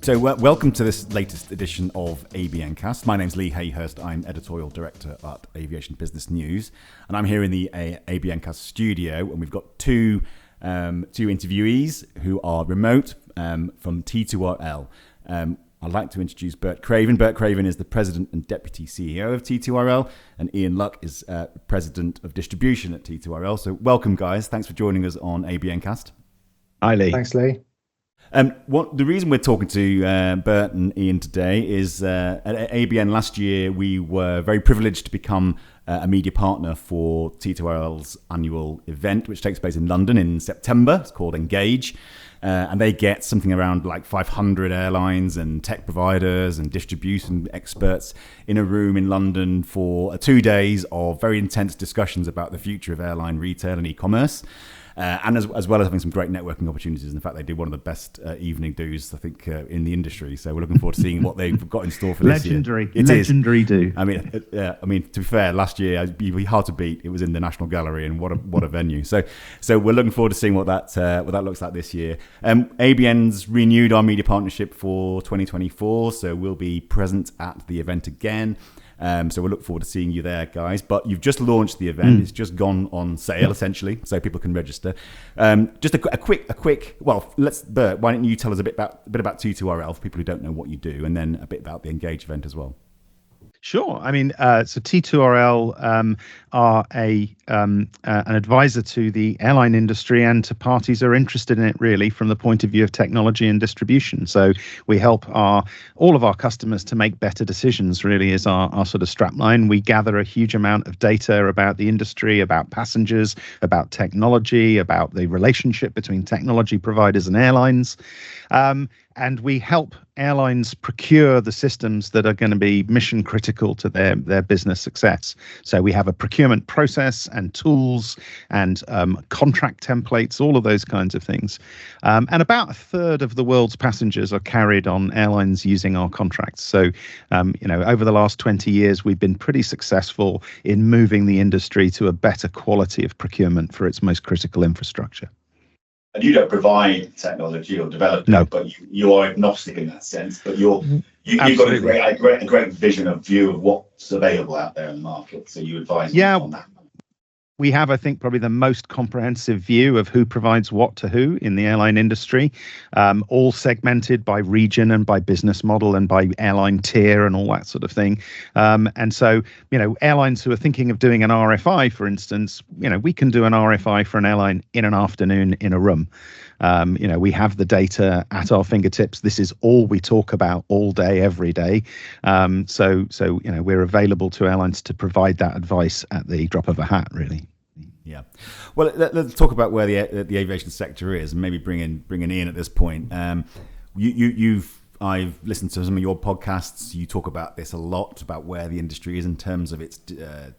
So welcome to this latest edition of ABN Cast. My name's Lee Hayhurst. I'm editorial director at Aviation Business News, and I'm here in the ABN Cast studio, and we've got two interviewees who are remote from T2RL. I'd like to introduce Bert Craven. Bert Craven is the President and Deputy CEO of T2RL, and Ian Luck is President of Distribution at T2RL. So welcome, guys. Thanks for joining us on ABN Cast. Hi, Lee. Thanks, Lee. The reason we're talking to Bert and Ian today is at ABN last year, we were very privileged to become a media partner for T2RL's annual event, which takes place in London in September. It's called Engage. And they get something around like 500 airlines and tech providers and distribution experts in a room in London for 2 days of very intense discussions about the future of airline retail and e-commerce. And as well as having some great networking opportunities. In fact, they did one of the best evening do's, I think, in the industry. So we're looking forward to seeing what they've got in store for this year. Legendary do. I mean, to be fair, last year it'd be hard to beat. It was in the National Gallery, and what a venue. So we're looking forward to seeing what that looks like this year. ABN's renewed our media partnership for 2024, so we'll be present at the event again. So we'll look forward to seeing you there, guys. But you've just launched the event; it's just gone on sale, essentially, so people can register. Just a quick. Well, Bert, why don't you tell us a bit about T2RL for people who don't know what you do, and then a bit about the Engage event as well. Sure. I mean, so T2RL are an advisor to the airline industry and to parties who are interested in it, really, from the point of view of technology and distribution. So we help all of our customers to make better decisions, really, is our sort of strapline. We gather a huge amount of data about the industry, about passengers, about technology, about the relationship between technology providers and airlines. And we help airlines procure the systems that are going to be mission critical to their business success. So we have a procurement process and tools and contract templates, all of those kinds of things. And about a third of the world's passengers are carried on airlines using our contracts. So, over the last 20 years, we've been pretty successful in moving the industry to a better quality of procurement for its most critical infrastructure. And you don't provide technology or develop it, but you are agnostic in that sense. But you've got a great vision of view of what's available out there in the market. So you advise on that. We have, I think, probably the most comprehensive view of who provides what to who in the airline industry, all segmented by region and by business model and by airline tier and all that sort of thing. And so, airlines who are thinking of doing an RFI, for instance, we can do an RFI for an airline in an afternoon in a room. We have the data at our fingertips. This is all we talk about all day, every day. So we're available to airlines to provide that advice at the drop of a hat, really. Yeah. Well, let's talk about where the aviation sector is, and maybe bring in Ian at this point. I've listened to some of your podcasts. You talk about this a lot, about where the industry is in terms of its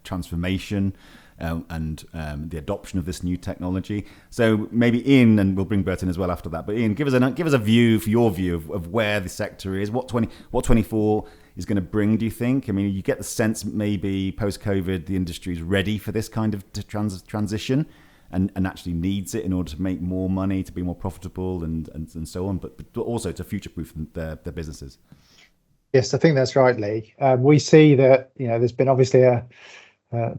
transformation. And the adoption of this new technology. So maybe Ian, and we'll bring Bert in as well after that. But Ian, give us a view, for your view of where the sector is. What 24 is going to bring? Do you think? I mean, you get the sense maybe post-COVID the industry is ready for this kind of transition, and actually needs it in order to make more money, to be more profitable, and so on. But also to future-proof their businesses. Yes, I think that's right, Lee. We see that there's been obviously a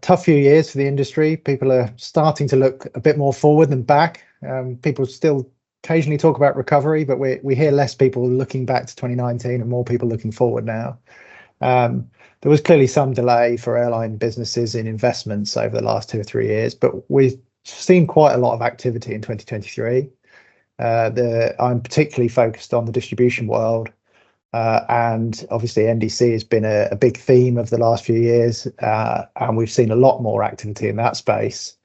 tough few years for the industry. People are starting to look a bit more forward than back. People still occasionally talk about recovery, but we hear less people looking back to 2019 and more people looking forward now. There was clearly some delay for airline businesses in investments over the last 2 or 3 years, but we've seen quite a lot of activity in 2023. I'm particularly focused on the distribution world. And obviously NDC has been a big theme of the last few years, and we've seen a lot more activity in that space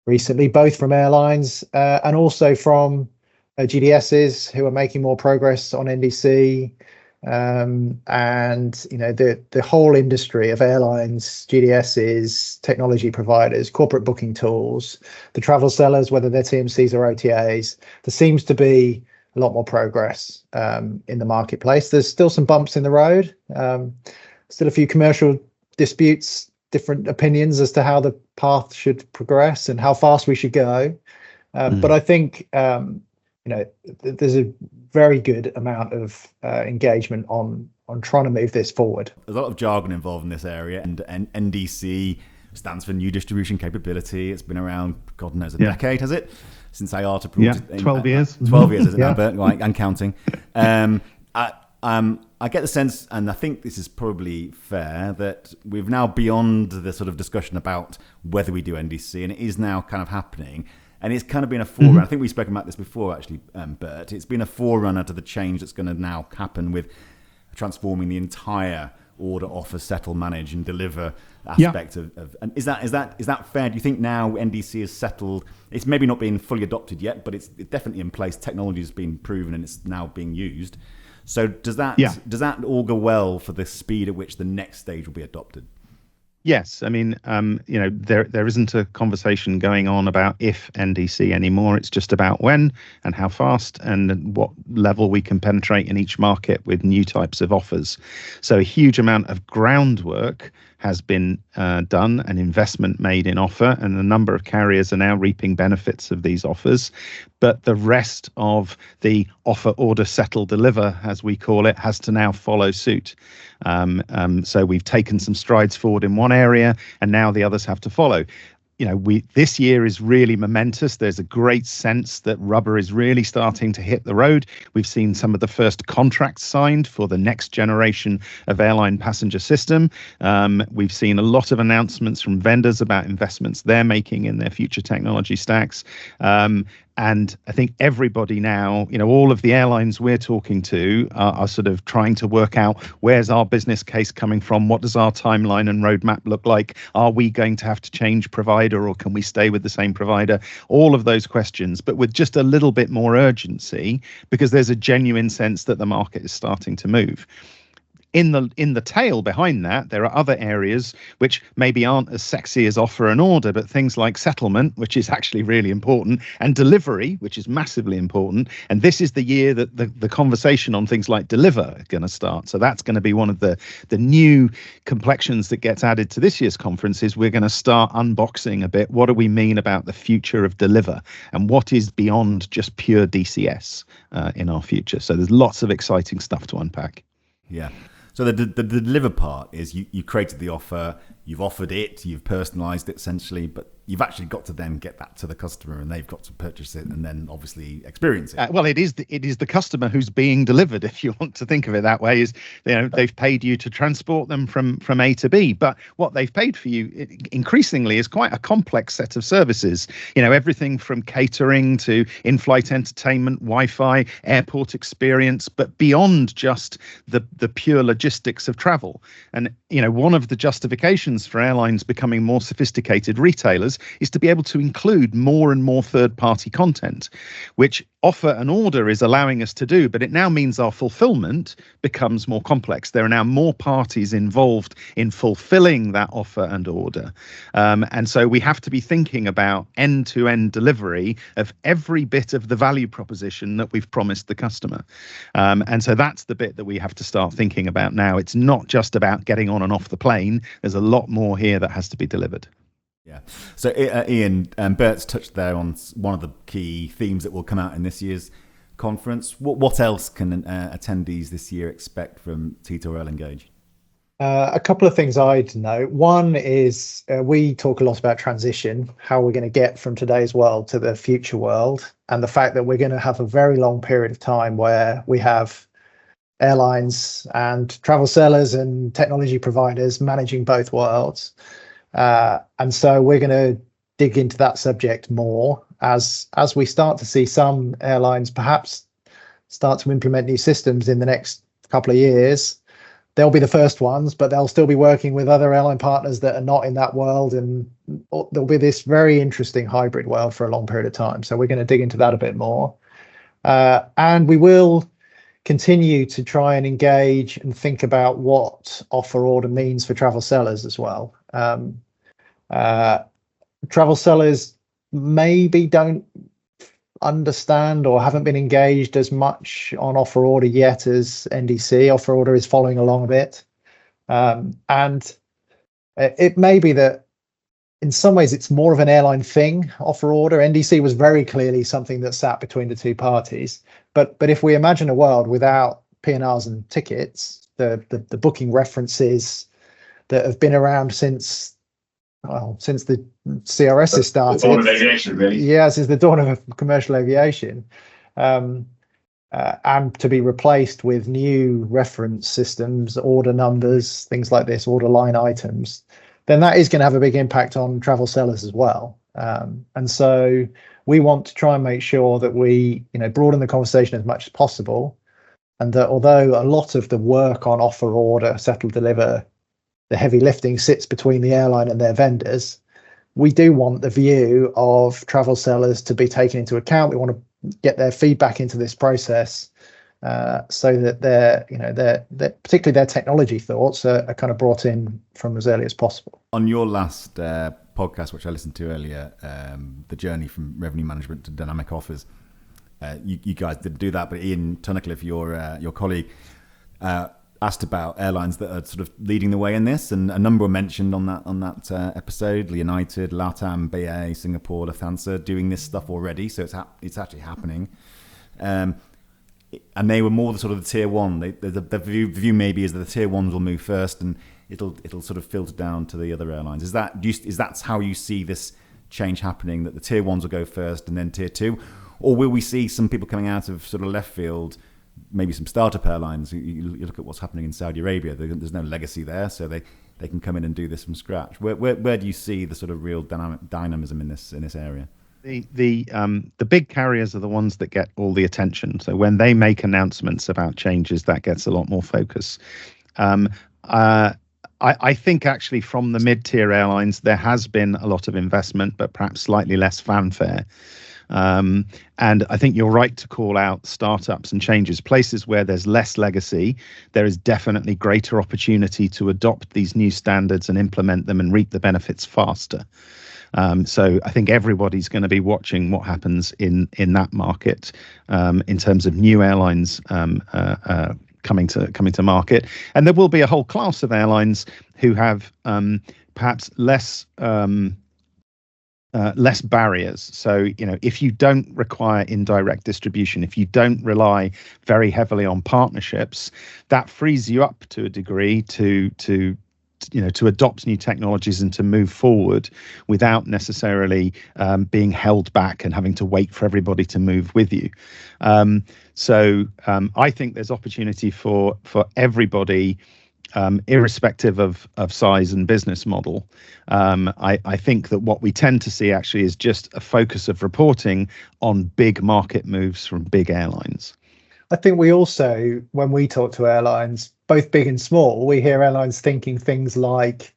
recently, both from airlines and also from GDSs who are making more progress on NDC, and the whole industry of airlines, GDSs, technology providers, corporate booking tools, the travel sellers, whether they're TMCs or OTAs. There seems to be a lot more progress in the marketplace. There's still some bumps in the road, still a few commercial disputes, different opinions as to how the path should progress and how fast we should go. But I think there's a very good amount of engagement on trying to move this forward. There's a lot of jargon involved in this area, and NDC stands for New Distribution Capability. It's been around, God knows, a decade, has it? Since IATA brought it. 12 years. 12 years, isn't it, Bert? Right, and counting. I get the sense, and I think this is probably fair, that we've now beyond the sort of discussion about whether we do NDC, and it is now kind of happening. And it's kind of been a forerunner. I think we've spoken about this before, actually, Bert. It's been a forerunner to the change that's going to now happen with transforming the entire order, offer, settle, manage, and deliver aspect of. And is that fair? Do you think now NDC is settled? It's maybe not being fully adopted yet, but it's definitely in place. Technology has been proven, and it's now being used. So does that augur well for the speed at which the next stage will be adopted? Yes, I mean, there isn't a conversation going on about if NDC anymore. It's just about when and how fast and what level we can penetrate in each market with new types of offers. So a huge amount of groundwork has been done, and investment made in offer, and a number of carriers are now reaping benefits of these offers. But the rest of the offer, order, settle, deliver, as we call it, has to now follow suit. So we've taken some strides forward in one area, and now the others have to follow. This year is really momentous. There's a great sense that rubber is really starting to hit the road. We've seen some of the first contracts signed for the next generation of airline passenger system. We've seen a lot of announcements from vendors about investments they're making in their future technology stacks. And I think everybody now, all of the airlines we're talking to are sort of trying to work out, where's our business case coming from? What does our timeline and roadmap look like? Are we going to have to change provider, or can we stay with the same provider? All of those questions, but with just a little bit more urgency, because there's a genuine sense that the market is starting to move. In the tail behind that, there are other areas which maybe aren't as sexy as offer and order, but things like settlement, which is actually really important, and delivery, which is massively important. And this is the year that the conversation on things like deliver are going to start. So that's going to be one of the new complexions that gets added to this year's conference. Is we're going to start unboxing a bit. What do we mean about the future of deliver, and what is beyond just pure DCS in our future? So there's lots of exciting stuff to unpack. Yeah. So the deliver part is you created the offer, you've offered it, you've personalized it essentially, but you've actually got to then get that to the customer, and they've got to purchase it and then obviously experience it. Well, it is the customer who's being delivered, if you want to think of it that way. Is they've paid you to transport them from A to B, but what they've paid for you increasingly is quite a complex set of services. Everything from catering to in-flight entertainment, Wi-Fi, airport experience, but beyond just the pure logistics of travel. And one of the justifications for airlines becoming more sophisticated retailers is to be able to include more and more third-party content, which offer and order is allowing us to do, but it now means our fulfillment becomes more complex. There are now more parties involved in fulfilling that offer and order. And so we have to be thinking about end-to-end delivery of every bit of the value proposition that we've promised the customer. And so that's the bit that we have to start thinking about now. It's not just about getting on and off the plane. There's a lot more here that has to be delivered. Yeah. So Ian, Bert's touched there on one of the key themes that will come out in this year's conference. What else can attendees this year expect from T2RL Engage? A couple of things I'd note. One is we talk a lot about transition, how we're going to get from today's world to the future world, and the fact that we're going to have a very long period of time where we have airlines and travel sellers and technology providers managing both worlds. And so we're going to dig into that subject more as we start to see some airlines perhaps start to implement new systems in the next couple of years. They'll be the first ones, but they'll still be working with other airline partners that are not in that world. And there'll be this very interesting hybrid world for a long period of time. So we're going to dig into that a bit more. And we will continue to try and engage and think about what offer order means for travel sellers as well. Travel sellers maybe don't understand or haven't been engaged as much on offer order yet as NDC. Offer order is following along a bit. And it may be that in some ways it's more of an airline thing, offer order. NDC was very clearly something that sat between the two parties. But if we imagine a world without P&Rs and tickets, the booking references that have been around since the CRS started. The dawn of aviation, really. Yeah, since the dawn of commercial aviation. And to be replaced with new reference systems, order numbers, things like this, order line items, then that is going to have a big impact on travel sellers as well. And so we want to try and make sure that we, broaden the conversation as much as possible. And that although a lot of the work on offer, order, settle, deliver, the heavy lifting sits between the airline and their vendors, we do want the view of travel sellers to be taken into account. We want to get their feedback into this process, so that their particularly their technology thoughts are kind of brought in from as early as possible. On your last podcast, which I listened to earlier, the journey from revenue management to dynamic offers, you guys didn't do that, but Ian Tunnicliffe, your colleague, asked about airlines that are sort of leading the way in this, and a number were mentioned on that episode: United, LATAM, BA, Singapore, Lufthansa, doing this stuff already. So it's actually happening, and they were more the sort of the tier one. The view maybe is that the tier ones will move first, and it'll sort of filter down to the other airlines. Is that how you see this change happening? That the tier ones will go first, and then tier two, or will we see some people coming out of sort of left field? Maybe some startup airlines. You look at what's happening in Saudi Arabia. There's no legacy there, so they can come in and do this from scratch. Where do you see the sort of real dynamism in this area? The big carriers are the ones that get all the attention. So when they make announcements about changes, that gets a lot more focus. I think actually from the mid-tier airlines there has been a lot of investment, but perhaps slightly less fanfare. And I think you're right to call out startups and changes. Places where there's less legacy, there is definitely greater opportunity to adopt these new standards and implement them and reap the benefits faster. So I think everybody's going to be watching what happens in that market in terms of new airlines coming to market. And there will be a whole class of airlines who have perhaps less barriers. So, if you don't require indirect distribution, if you don't rely very heavily on partnerships, that frees you up to a degree to adopt new technologies and to move forward without necessarily being held back and having to wait for everybody to move with you. So I think there's opportunity for everybody, irrespective of size and business model. I think that what we tend to see actually is just a focus of reporting on big market moves from big airlines. I think we also, when we talk to airlines, both big and small, we hear airlines thinking things like,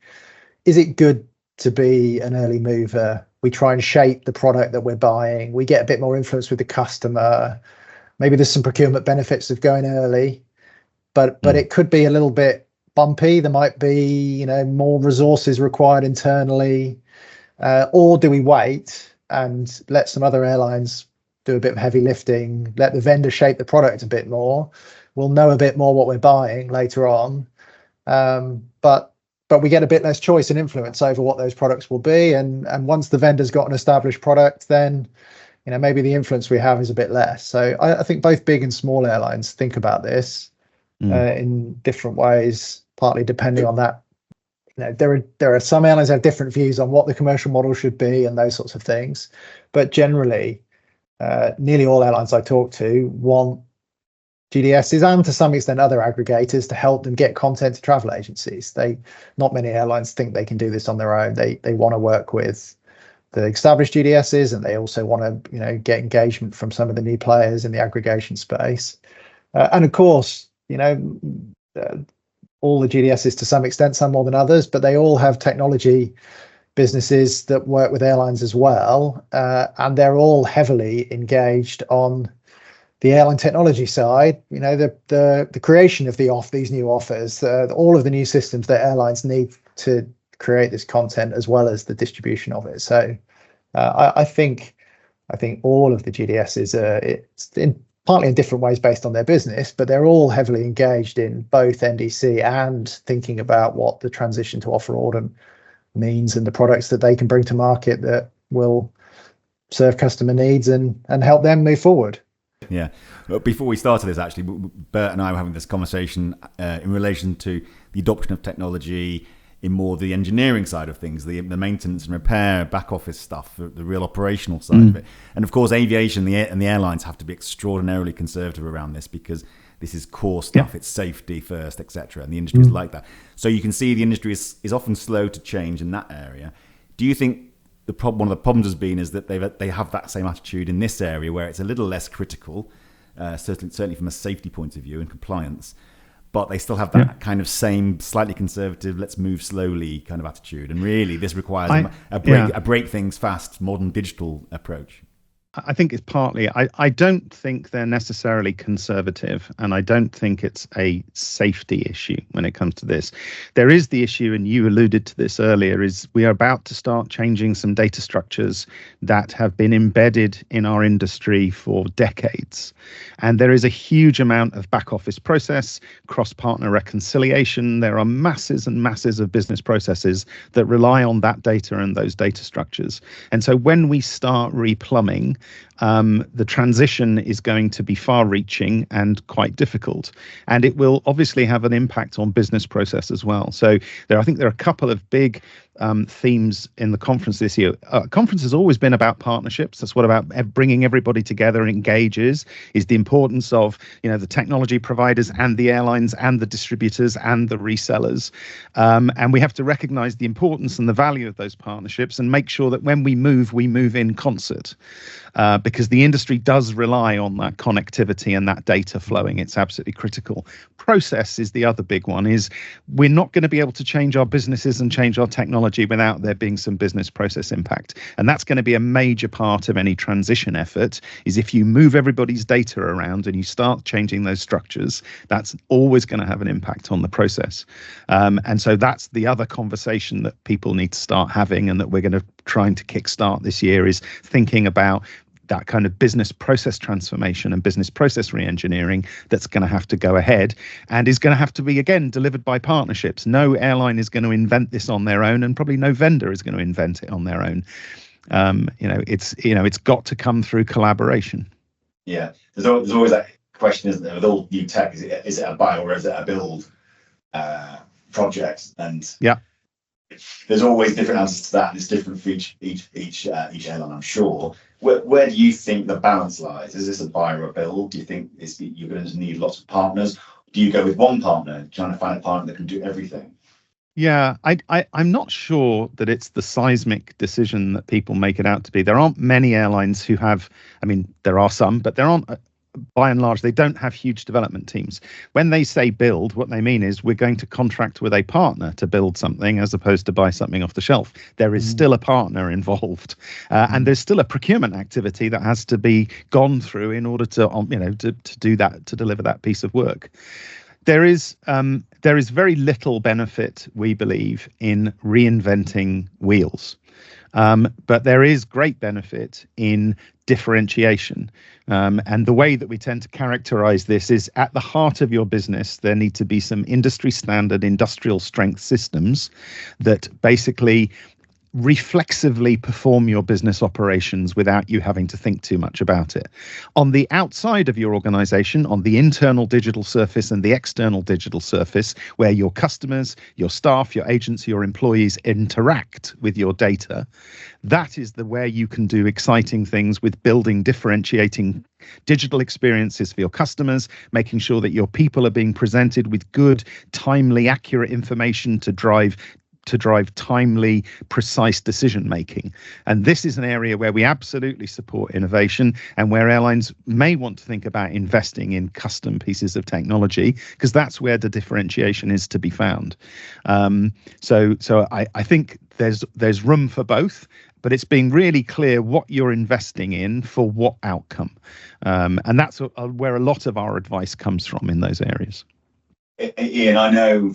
is it good to be an early mover? We try and shape the product that we're buying. We get a bit more influence with the customer. Maybe there's some procurement benefits of going early, but it could be a little bit bumpy. There might be, more resources required internally, or do we wait and let some other airlines do a bit of heavy lifting, let the vendor shape the product a bit more? We'll know a bit more what we're buying later on, but we get a bit less choice and influence over what those products will be. And once the vendor's got an established product, then maybe the influence we have is a bit less. So I think both big and small airlines think about this in different ways, partly depending on that. There are some airlines that have different views on what the commercial model should be and those sorts of things, but generally, nearly all airlines I talk to want GDSs and to some extent other aggregators to help them get content to travel agencies. Not many airlines think they can do this on their own. They want to work with the established GDSs, and they also want to get engagement from some of the new players in the aggregation space. And of course, all the GDSs to some extent, some more than others, but they all have technology businesses that work with airlines as well, and they're all heavily engaged on the airline technology side. The creation of these new offers, all of the new systems that airlines need to create this content, as well as the distribution of it. So I think all of the GDSs are partly in different ways based on their business, but they're all heavily engaged in both NDC and thinking about what the transition to offer order means and the products that they can bring to market that will serve customer needs and help them move forward. Yeah. Before we started this, actually, Bert and I were having this conversation in relation to the adoption of technology in more the engineering side of things, the maintenance and repair, back office stuff, the real operational side of it. And of course, aviation and the airlines have to be extraordinarily conservative around this because this is core stuff. It's safety first, etc. And the industry is like that. So you can see the industry is often slow to change in that area. Do you think one of the problems has been is that they have that same attitude in this area where it's a little less critical, certainly from a safety point of view and compliance, but they still have that kind of same slightly conservative, let's move slowly kind of attitude. And really, this requires a break things fast, modern digital approach. I think it's partly, I don't think they're necessarily conservative, and I don't think it's a safety issue when it comes to this. There is the issue, and you alluded to this earlier, is we are about to start changing some data structures that have been embedded in our industry for decades. And there is a huge amount of back office process, cross-partner reconciliation. There are masses and masses of business processes that rely on that data and those data structures. And so when we start replumbing, the transition is going to be far-reaching and quite difficult, and it will obviously have an impact on business process as well. So I think there are a couple of big themes in the conference this year. Conference has always been about partnerships. That's what about bringing everybody together and engages, is the importance of the technology providers and the airlines and the distributors and the resellers, and we have to recognize the importance and the value of those partnerships and make sure that when we move in concert. Because the industry does rely on that connectivity and that data flowing. It's absolutely critical. Process is the other big one, is we're not going to be able to change our businesses and change our technology without there being some business process impact. And that's going to be a major part of any transition effort, is if you move everybody's data around and you start changing those structures, that's always going to have an impact on the process. And so that's the other conversation that people need to start having, and that we're going to trying to kickstart this year, is thinking about that kind of business process transformation and business process re-engineering that's going to have to go ahead and is going to have to be, again, delivered by partnerships. No airline is going to invent this on their own, and probably no vendor is going to invent it on their own. It's got to come through collaboration. Yeah, there's always that question, isn't there, with all new tech, is it a buy or is it a build project? And there's always different answers to that, and it's different for each airline, I'm sure. Where do you think the balance lies? Is this a buy or a build? Do you think you're going to need lots of partners? Do you go with one partner, trying to find a partner that can do everything? Yeah, I'm not sure that it's the seismic decision that people make it out to be. There aren't many airlines who have, there are some, but there aren't, by and large, they don't have huge development teams. When they say build, what they mean is we're going to contract with a partner to build something as opposed to buy something off the shelf. There is still a partner involved, and there's still a procurement activity that has to be gone through in order to do that, to deliver that piece of work. There is very little benefit, we believe, in reinventing wheels. But there is great benefit in differentiation. And the way that we tend to characterize this is, at the heart of your business, there need to be some industry standard industrial strength systems that basically reflexively perform your business operations without you having to think too much about it. On the outside of your organization, on the internal digital surface and the external digital surface, where your customers, your staff, your agents, your employees interact with your data, that is where you can do exciting things with building differentiating digital experiences for your customers, making sure that your people are being presented with good, timely, accurate information to drive timely, precise decision making. And this is an area where we absolutely support innovation, and where airlines may want to think about investing in custom pieces of technology, because that's where the differentiation is to be found. So I think there's room for both, but it's being really clear what you're investing in for what outcome. And that's where a lot of our advice comes from in those areas. Ian, I know,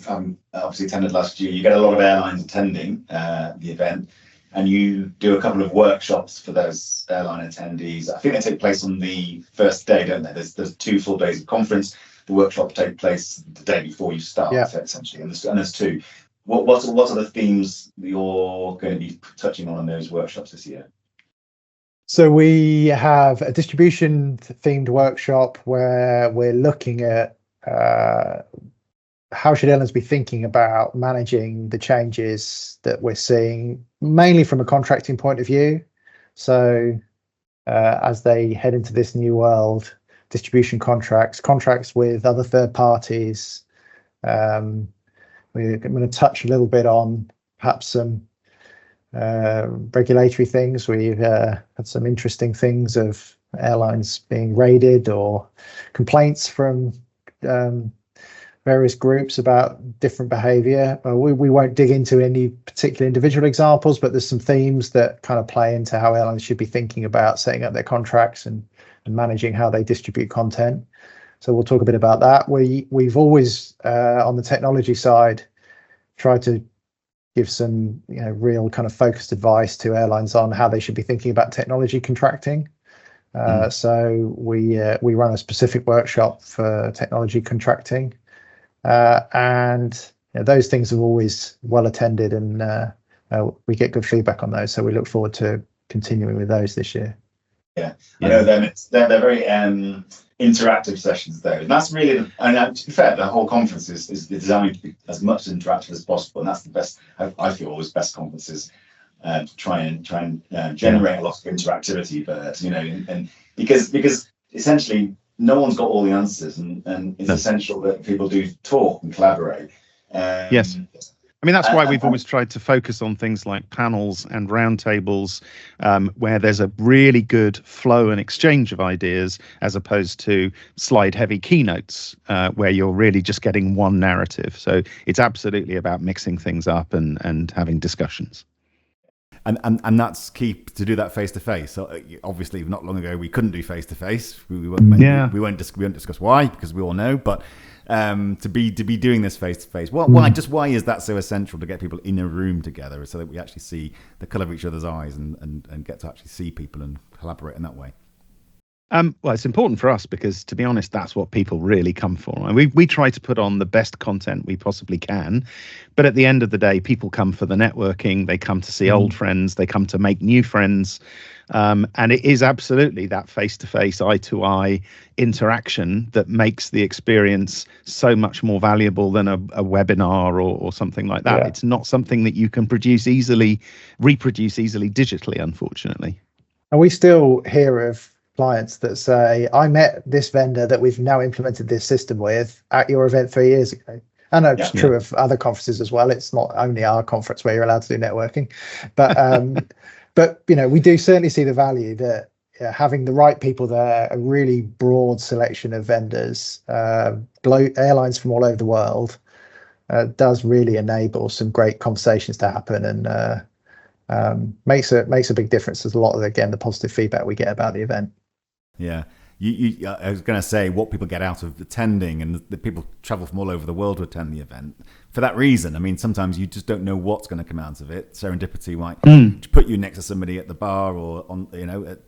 obviously attended last year, you get a lot of airlines attending the event, and you do a couple of workshops for those airline attendees. I think they take place on the first day, don't they? There's 2 full days of conference. The workshops take place the day before you start, essentially, and there's 2. what are the themes that you're going to be touching on in those workshops this year? So we have a distribution themed workshop where we're looking at how should airlines be thinking about managing the changes that we're seeing, mainly from a contracting point of view. So as they head into this new world, distribution contracts with other third parties. We're going to touch a little bit on perhaps some regulatory things. We've had some interesting things of airlines being raided or complaints from various groups about different behavior. We won't dig into any particular individual examples, but there's some themes that kind of play into how airlines should be thinking about setting up their contracts and managing how they distribute content. So we'll talk a bit about that. We've always on the technology side tried to give some real kind of focused advice to airlines on how they should be thinking about technology contracting. So we run a specific workshop for technology contracting, and those things are always well attended, and we get good feedback on those. So we look forward to continuing with those this year. Yeah, I know they're very interactive sessions though, and that's really, and to be fair, the whole conference is designed to be as much interactive as possible, and that's the best. I feel always best conferences try and generate a lot of interactivity, but and because essentially no one's got all the answers, and it's essential that people do talk and collaborate. Yes. I mean, that's why we've always tried to focus on things like panels and roundtables, where there's a really good flow and exchange of ideas, as opposed to slide-heavy keynotes, where you're really just getting one narrative. So it's absolutely about mixing things up and having discussions. And that's key to do that face to face. So obviously, not long ago we couldn't do face to face. We won't discuss why, because we all know. But to be doing this face to face, why is that so essential to get people in a room together, so that we actually see the colour of each other's eyes and get to actually see people and collaborate in that way? Well, it's important for us because, to be honest, that's what people really come for. And we try to put on the best content we possibly can. But at the end of the day, people come for the networking. They come to see old friends. They come to make new friends. And it is absolutely that face-to-face, eye-to-eye interaction that makes the experience so much more valuable than a webinar or something like that. Yeah. It's not something that you can reproduce easily digitally, unfortunately. And we still hear of clients that say, I met this vendor that we've now implemented this system with at your event 3 years ago. I know it's true of other conferences as well. It's not only our conference where you're allowed to do networking, but we do certainly see the value that having the right people there, a really broad selection of vendors, airlines from all over the world, does really enable some great conversations to happen, and makes a big difference. There's a lot of, again, the positive feedback we get about the event. Yeah. I was going to say what people get out of attending, and the people travel from all over the world to attend the event for that reason. I mean, sometimes you just don't know what's going to come out of it. Serendipity might put you next to somebody at the bar, or on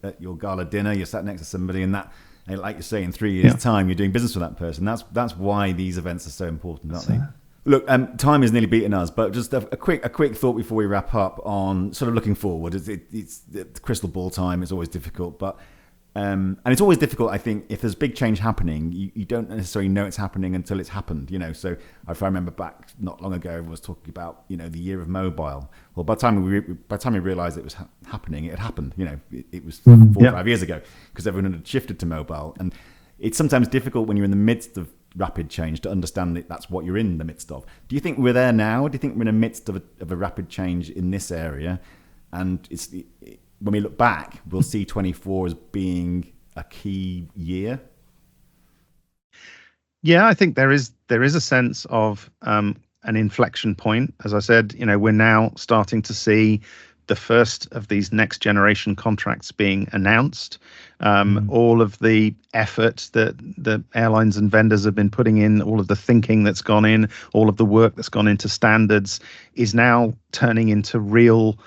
at your gala dinner, you're sat next to somebody, and that, like you say, in 3 years' time, you're doing business with that person. That's why these events are so important, aren't they? Look, time is nearly beating us, but just a quick thought before we wrap up on sort of looking forward. It's crystal ball time. It's always difficult, but. And it's always difficult, I think, if there's big change happening, you don't necessarily know it's happening until it's happened, So if I remember back not long ago, everyone was talking about, the year of mobile. Well, by the time we realised it was happening, it had happened. It was 4 or 5 years ago, because everyone had shifted to mobile. And it's sometimes difficult when you're in the midst of rapid change to understand that that's what you're in the midst of. Do you think we're there now? Do you think we're in the midst of a rapid change in this area? And when we look back, we'll see 24 as being a key year. Yeah, I think there is a sense of an inflection point. As I said, we're now starting to see the first of these next generation contracts being announced. All of the effort that the airlines and vendors have been putting in, all of the thinking that's gone in, all of the work that's gone into standards is now turning into real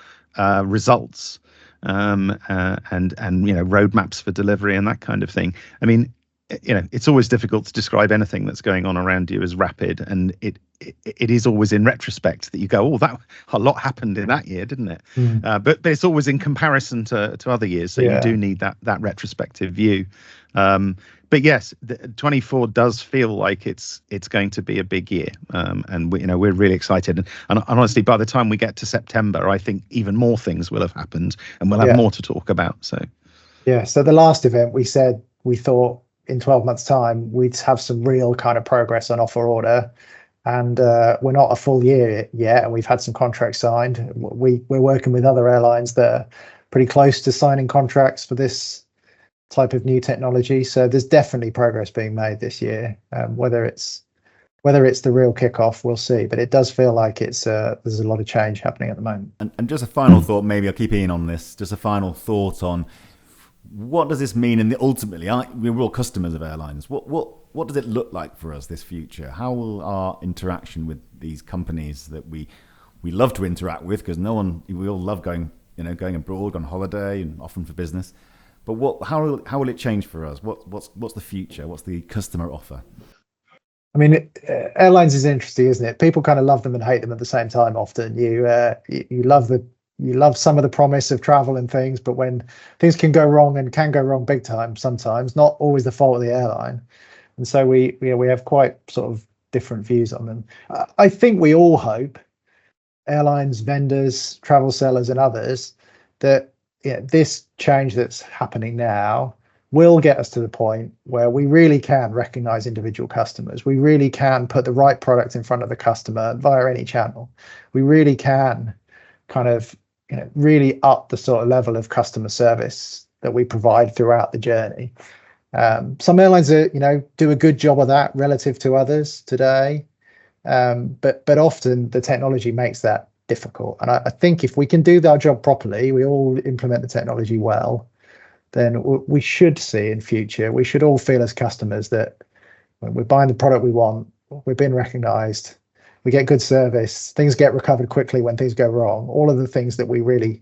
results. And roadmaps for delivery and that kind of thing. I mean, it's always difficult to describe anything that's going on around you as rapid, and it is always in retrospect that you go, oh, that a lot happened in that year, didn't it? But it's always in comparison to other years, so you do need that retrospective view. But yes, 24 does feel like it's going to be a big year, and we're really excited. And honestly, by the time we get to September, I think even more things will have happened, and we'll have more to talk about. So the last event, we said we thought in 12 months' time we'd have some real kind of progress on offer order, and we're not a full year yet, and we've had some contracts signed. We're working with other airlines that are pretty close to signing contracts for this type of new technology, so there's definitely progress being made this year. Whether it's the real kickoff, we'll see, but it does feel like there's a lot of change happening at the moment. And just a final thought, maybe I'll keep Ian on this, just a final thought on what does this mean, and ultimately we're all customers of airlines. What does it look like for us, this future? How will our interaction with these companies that we love to interact with, because we all love going abroad on holiday and often for business, but how will it change for us? What's the future? What's the customer offer? I mean, airlines is interesting, isn't it? People kind of love them and hate them at the same time. Often, you love some of the promise of travel and things, but when things can go wrong, and can go wrong big time, sometimes not always the fault of the airline, and so we have quite sort of different views on them. I think we all hope, airlines, vendors, travel sellers, and others, that this change that's happening now will get us to the point where we really can recognize individual customers. We really can put the right product in front of the customer via any channel. We really can kind of really up the sort of level of customer service that we provide throughout the journey. Some airlines do a good job of that relative to others today, but often the technology makes that difficult. And I think if we can do our job properly, we all implement the technology well, then we should see in future, we should all feel as customers that when we're buying the product we want, we're being recognized, we get good service, things get recovered quickly when things go wrong. All of the things that we really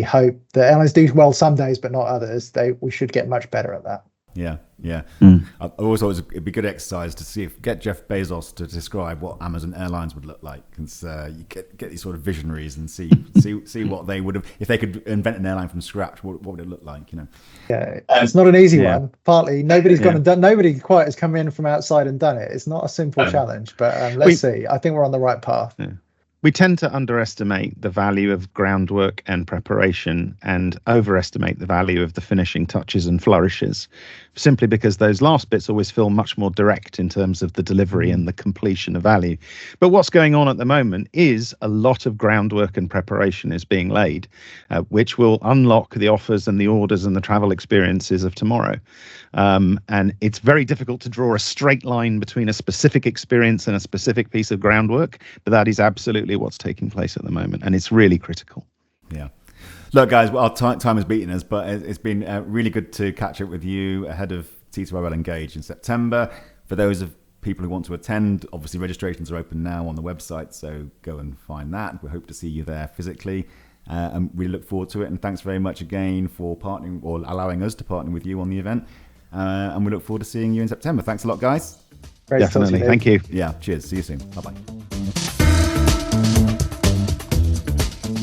hope the airlines do well some days, but not others. We should get much better at that. Yeah. I always thought it'd be a good exercise to get Jeff Bezos to describe what Amazon Airlines would look like, because you get these sort of visionaries and see what they would have, if they could invent an airline from scratch. What would it look like? Yeah, it's not an easy one. Partly, nobody's gone and done. Nobody quite has come in from outside and done it. It's not a simple challenge, but let's see. I think we're on the right path. Yeah. We tend to underestimate the value of groundwork and preparation, and overestimate the value of the finishing touches and flourishes, simply because those last bits always feel much more direct in terms of the delivery and the completion of value. But what's going on at the moment is a lot of groundwork and preparation is being laid, which will unlock the offers and the orders and the travel experiences of tomorrow. And it's very difficult to draw a straight line between a specific experience and a specific piece of groundwork, but that is absolutely what's taking place at the moment, and it's really critical. Yeah. Look, guys, our time has beaten us, but it's been really good to catch up with you ahead of T2RL Engage in September. For those of people who want to attend, obviously registrations are open now on the website, so go and find that. We hope to see you there physically, and we look forward to it. And thanks very much again for partnering, or allowing us to partner with you on the event. And we look forward to seeing you in September. Thanks a lot, guys. Great. Definitely. Thank you. Yeah, cheers. See you soon. Bye-bye.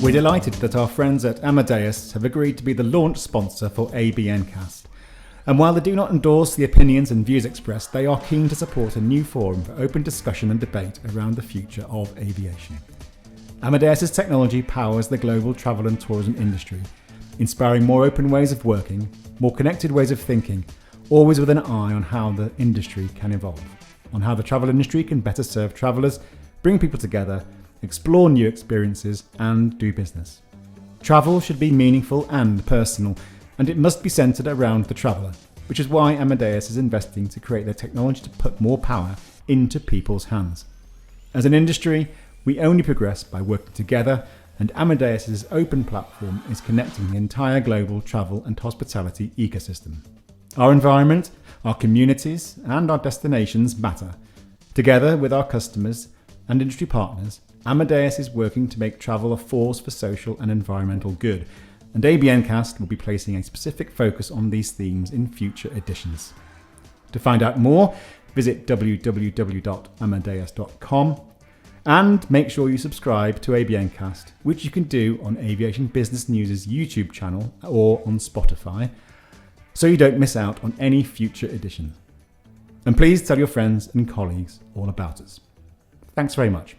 We're delighted that our friends at Amadeus have agreed to be the launch sponsor for ABNcast. And while they do not endorse the opinions and views expressed, they are keen to support a new forum for open discussion and debate around the future of aviation. Amadeus's technology powers the global travel and tourism industry, inspiring more open ways of working, more connected ways of thinking, always with an eye on how the industry can evolve, on how the travel industry can better serve travellers, bring people together, explore new experiences, and do business. Travel should be meaningful and personal, and it must be centred around the traveller, which is why Amadeus is investing to create their technology to put more power into people's hands. As an industry, we only progress by working together, and Amadeus's open platform is connecting the entire global travel and hospitality ecosystem. Our environment, our communities, and our destinations matter. Together with our customers and industry partners, Amadeus is working to make travel a force for social and environmental good, and ABNcast will be placing a specific focus on these themes in future editions. To find out more, visit www.amadeus.com and make sure you subscribe to ABNcast, which you can do on Aviation Business News' YouTube channel or on Spotify, so you don't miss out on any future editions. And please tell your friends and colleagues all about us. Thanks very much.